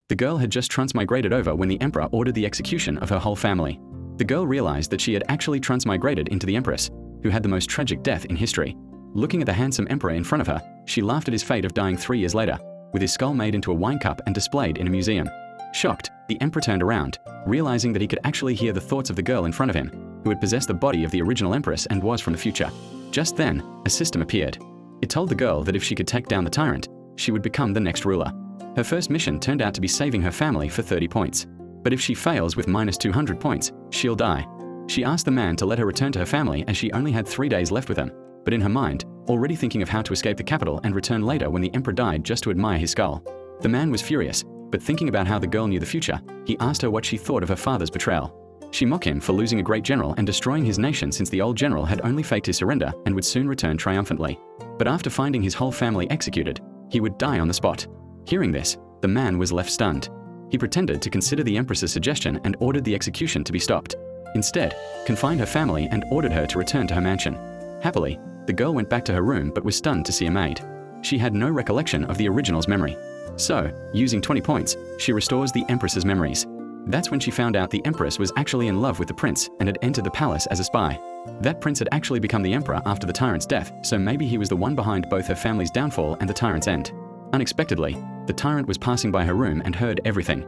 The girl had just transmigrated over when the emperor ordered the execution of her whole family. The girl realized that she had actually transmigrated into the empress, who had the most tragic death in history. Looking at the handsome emperor in front of her, she laughed at his fate of dying 3 years later, with his skull made into a wine cup and displayed in a museum. Shocked, the emperor turned around, realizing that he could actually hear the thoughts of the girl in front of him, who had possessed the body of the original empress and was from the future. Just then, a system appeared. It told the girl that if she could take down the tyrant, she would become the next ruler. Her first mission turned out to be saving her family for 30 points. But if she fails with minus 200 points, she'll die. She asked the man to let her return to her family as she only had 3 days left with him. But in her mind, already thinking of how to escape the capital and return later when the emperor died just to admire his skull. The man was furious, but thinking about how the girl knew the future, he asked her what she thought of her father's betrayal. She mocked him for losing a great general and destroying his nation, since the old general had only faked his surrender and would soon return triumphantly. But after finding his whole family executed, he would die on the spot. Hearing this, the man was left stunned. He pretended to consider the empress's suggestion and ordered the execution to be stopped. Instead, confined her family and ordered her to return to her mansion. Happily, the girl went back to her room but was stunned to see a maid. She had no recollection of the original's memory. So, using 20 points, she restores the empress's memories. That's when she found out the empress was actually in love with the prince and had entered the palace as a spy. That prince had actually become the emperor after the tyrant's death, so maybe he was the one behind both her family's downfall and the tyrant's end. Unexpectedly, the tyrant was passing by her room and heard everything.